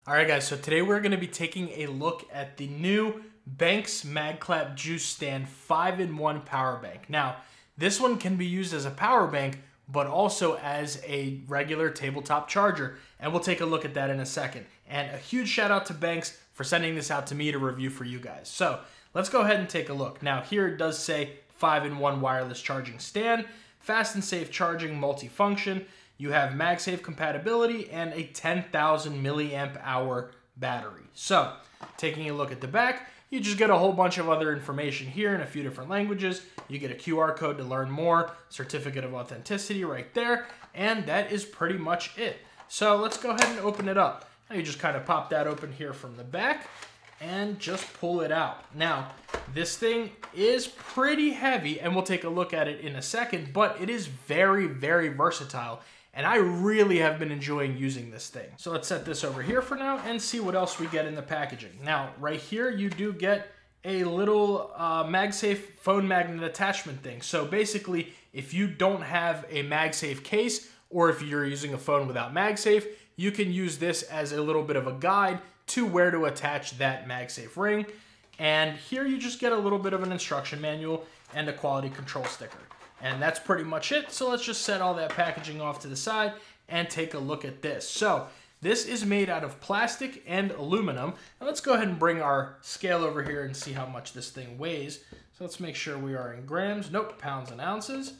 Alright guys, so today we're going to be taking a look at the new Benks Magclap Juicestand 5-in-1 power bank. Now, this one can be used as a power bank, but also as a regular tabletop charger, and we'll take a look at that in a second. And a huge shout out to Benks for sending this out to me to review for you guys. So, let's go ahead and take a look. Now, here it does say 5-in-1 wireless charging stand, fast and safe charging multifunction. You have MagSafe compatibility and a 10,000 milliamp hour battery. So, taking a look at the back, you just get a whole bunch of other information here in a few different languages. You get a QR code to learn more, certificate of authenticity right there, and that is pretty much it. So let's go ahead and open it up. Now you just kind of pop that open here from the back and just pull it out. Now, this thing is pretty heavy, and we'll take a look at it in a second, but it is very, very versatile. And I really have been enjoying using this thing. So let's set this over here for now and see what else we get in the packaging. Now, right here, you do get a little MagSafe phone magnet attachment thing. So basically, if you don't have a MagSafe case, or if you're using a phone without MagSafe, you can use this as a little bit of a guide to where to attach that MagSafe ring. And here you just get a little bit of an instruction manual and a quality control sticker. And that's pretty much it. So let's just set all that packaging off to the side and take a look at this. So this is made out of plastic and aluminum. And let's go ahead and bring our scale over here and see how much this thing weighs. So let's make sure we are in grams. Nope, pounds and ounces.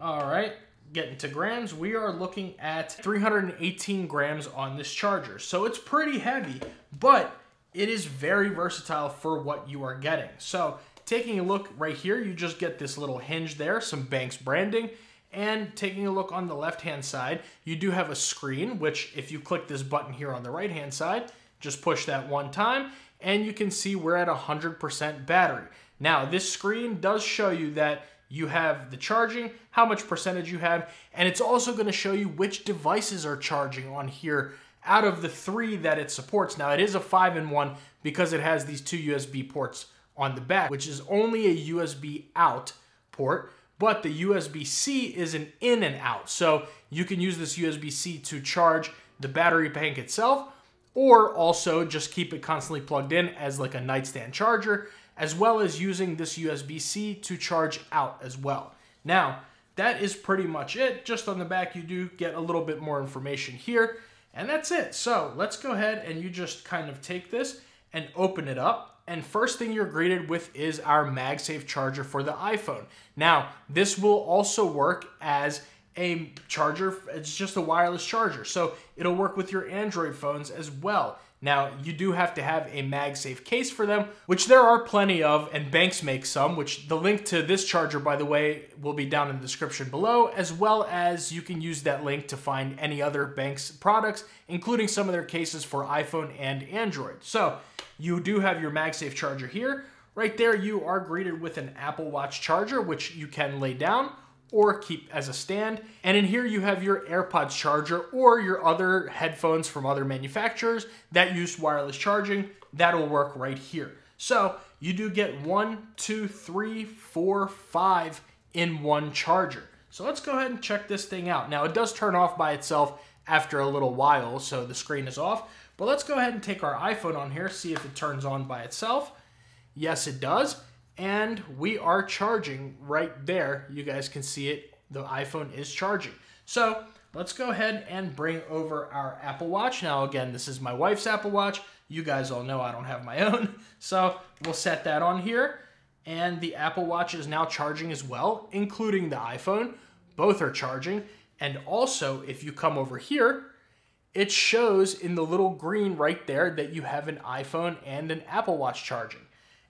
All right, getting to grams. We are looking at 318 grams on this charger. So it's pretty heavy, but it is very versatile for what you are getting. So taking a look right here, you just get this little hinge there, some Benks branding, and taking a look on the left-hand side, you do have a screen, which if you click this button here on the right-hand side, just push that one time, and you can see we're at 100% battery. Now, this screen does show you that you have the charging, how much percentage you have, and it's also going to show you which devices are charging on here out of the 3 that it supports. Now, it is a 5-in-1 because it has these 2 USB ports on the back, which is only a USB out port, but the USB-C is an in and out. So you can use this USB-C to charge the battery bank itself, or also just keep it constantly plugged in as like a nightstand charger, as well as using this USB-C to charge out as well. Now, that is pretty much it. Just on the back, you do get a little bit more information here, and that's it. So let's go ahead and you just kind of take this and open it up. And first thing you're greeted with is our MagSafe charger for the iPhone. Now, this will also work as a charger. It's just a wireless charger, so it'll work with your Android phones as well. Now, you do have to have a MagSafe case for them, which there are plenty of, and Benks makes some, which the link to this charger, by the way, will be down in the description below, as well as you can use that link to find any other Benks products, including some of their cases for iPhone and Android. So, you do have your MagSafe charger here. Right there, you are greeted with an Apple Watch charger, which you can lay down or keep as a stand. And in here, you have your AirPods charger or your other headphones from other manufacturers that use wireless charging. That'll work right here. So you do get 1, 2, 3, 4, 5 in one charger. So let's go ahead and check this thing out. Now, it does turn off by itself after a little while, so the screen is off. But let's go ahead and take our iPhone on here, see if it turns on by itself. Yes, it does. And we are charging right there. You guys can see it. The iPhone is charging. So let's go ahead and bring over our Apple Watch. Now, again, this is my wife's Apple Watch. You guys all know I don't have my own. So we'll set that on here. And the Apple Watch is now charging as well, including the iPhone. Both are charging. And also, if you come over here, it shows in the little green right there that you have an iPhone and an Apple Watch charging.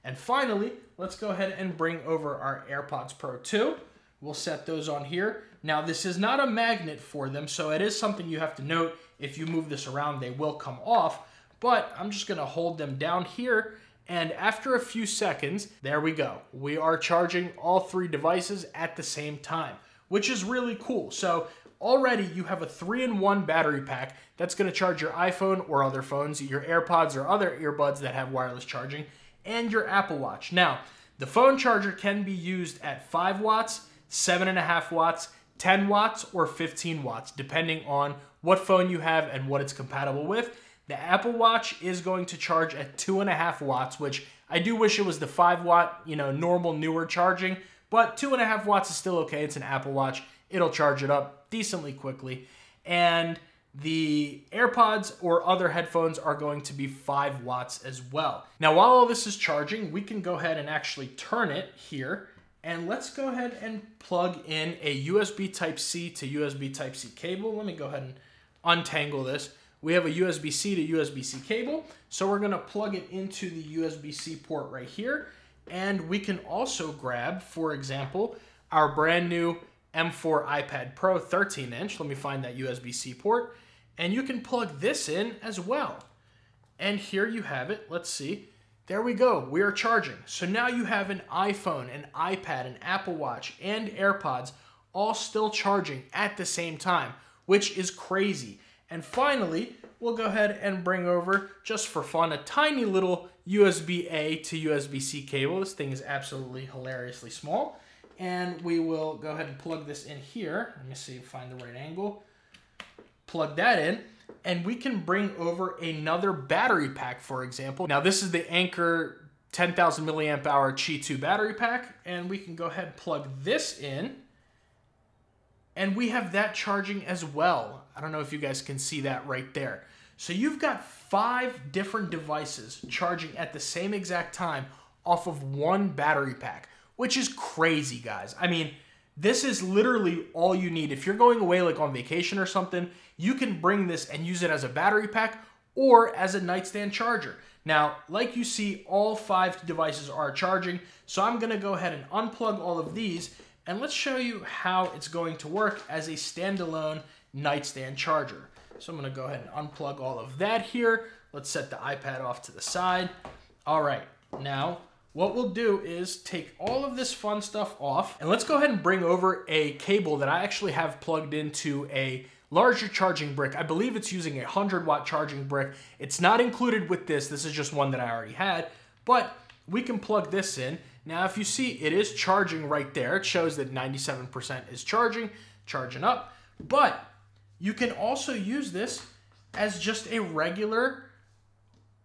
And finally, let's go ahead and bring over our AirPods Pro 2. We'll set those on here. Now, this is not a magnet for them, so it is something you have to note. If you move this around, they will come off. But I'm just going to hold them down here. And after a few seconds, there we go. We are charging all 3 devices at the same time, which is really cool. So already you have a 3-in-1 battery pack that's going to charge your iPhone or other phones, your AirPods or other earbuds that have wireless charging, and your Apple Watch. Now, the phone charger can be used at 5 watts, 7.5 watts, 10 watts, or 15 watts, depending on what phone you have and what it's compatible with. The Apple Watch is going to charge at 2.5 watts, which I do wish it was the 5 watt, normal newer charging, but 2.5 watts is still okay. It's an Apple Watch. It'll charge it up decently quickly. And the AirPods or other headphones are going to be 5 watts as well. Now, while all this is charging, we can go ahead and actually turn it here. And let's go ahead and plug in a USB Type-C to USB Type-C cable. Let me go ahead and untangle this. We have a USB-C to USB-C cable. So we're gonna plug it into the USB-C port right here. And we can also grab, for example, our brand new M4 iPad Pro 13-inch. Let me find that USB-C port. And you can plug this in as well. And here you have it. Let's see. There we go. We are charging. So now you have an iPhone, an iPad, an Apple Watch, and AirPods all still charging at the same time, which is crazy. And finally, we'll go ahead and bring over, just for fun, a tiny little USB-A to USB-C cable. This thing is absolutely hilariously small. And we will go ahead and plug this in here. Let me see, find the right angle. Plug that in. And we can bring over another battery pack, for example. Now, this is the Anker 10,000 milliamp hour Qi 2 battery pack. And we can go ahead and plug this in. And we have that charging as well. I don't know if you guys can see that right there. So you've got 5 different devices charging at the same exact time off of one battery pack, which is crazy, guys. I mean, this is literally all you need. If you're going away like on vacation or something, you can bring this and use it as a battery pack or as a nightstand charger. Now, like you see, all 5 devices are charging. So I'm gonna go ahead and unplug all of these and let's show you how it's going to work as a standalone nightstand charger. So I'm gonna go ahead and unplug all of that here. Let's set the iPad off to the side. All right, now, what we'll do is take all of this fun stuff off and let's go ahead and bring over a cable that I actually have plugged into a larger charging brick. I believe it's using a 100-watt charging brick. It's not included with this. This is just one that I already had, but we can plug this in. Now, if you see, it is charging right there. It shows that 97% is charging up, but you can also use this as just a regular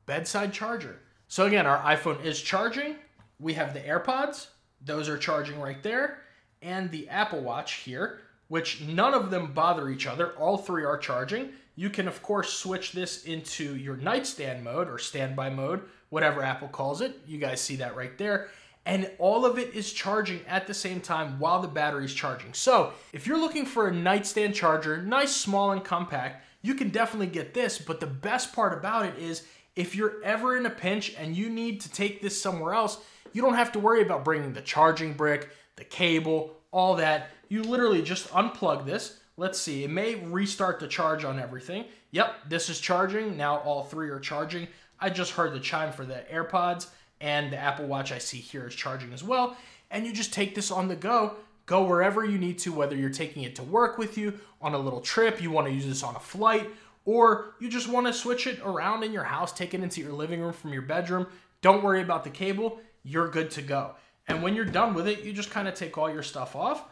bedside charger. So again, our iPhone is charging. We have the AirPods. Those are charging right there. And the Apple Watch here, which none of them bother each other. All 3 are charging. You can, of course, switch this into your nightstand mode or standby mode, whatever Apple calls it. You guys see that right there. And all of it is charging at the same time while the battery is charging. So if you're looking for a nightstand charger, nice, small, and compact, you can definitely get this. But the best part about it is if you're ever in a pinch and you need to take this somewhere else, you don't have to worry about bringing the charging brick, the cable, all that. You literally just unplug this. Let's see, it may restart the charge on everything. Yep, this is charging. Now all 3 are charging. I just heard the chime for the AirPods, and the Apple Watch I see here is charging as well. And you just take this on the go wherever you need to, whether you're taking it to work with you, on a little trip, you want to use this on a flight, or you just want to switch it around in your house, take it into your living room from your bedroom. Don't worry about the cable, you're good to go. And when you're done with it, you just kind of take all your stuff off,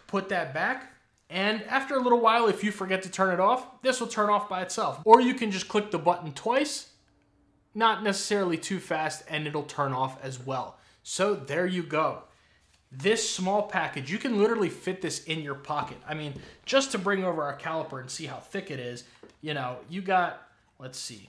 put that back, and after a little while, if you forget to turn it off, this will turn off by itself. Or you can just click the button twice, not necessarily too fast, and it'll turn off as well. So there you go. This small package, you can literally fit this in your pocket. I mean, just to bring over our caliper and see how thick it is, you got, let's see.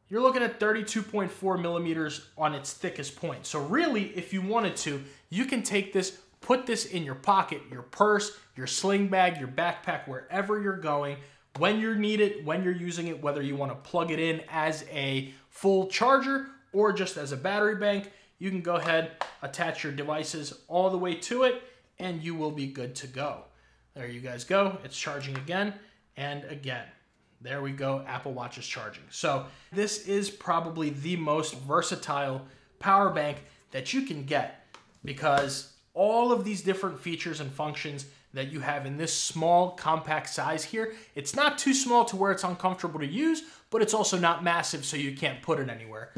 You're looking at 32.4 millimeters on its thickest point. So really, if you wanted to, you can take this, put this in your pocket, your purse, your sling bag, your backpack, wherever you're going, when you need it, when you're using it, whether you want to plug it in as a full charger or just as a battery bank, you can go ahead, attach your devices all the way to it, and you will be good to go. There you guys go. It's charging again and again. There we go. Apple Watch is charging. So this is probably the most versatile power bank that you can get, because all of these different features and functions that you have in this small compact size here, it's not too small to where it's uncomfortable to use, but it's also not massive so you can't put it anywhere.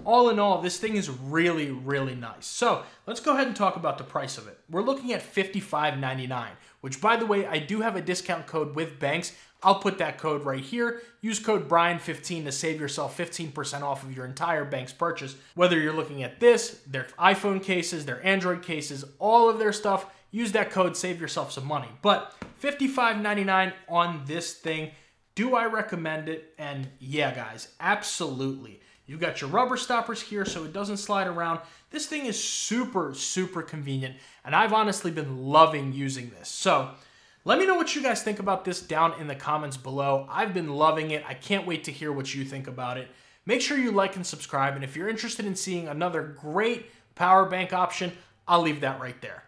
All in all, this thing is really, really nice. So let's go ahead and talk about the price of it. We're looking at $55.99, which, by the way, I do have a discount code with Benks. I'll put that code right here. Use code Brian15 to save yourself 15% off of your entire Benks purchase. Whether you're looking at this, their iPhone cases, their Android cases, all of their stuff, use that code, save yourself some money. But $55.99 on this thing. Do I recommend it? And yeah, guys, absolutely. You've got your rubber stoppers here so it doesn't slide around. This thing is super, super convenient, and I've honestly been loving using this. So let me know what you guys think about this down in the comments below. I've been loving it. I can't wait to hear what you think about it. Make sure you like and subscribe, and if you're interested in seeing another great power bank option, I'll leave that right there.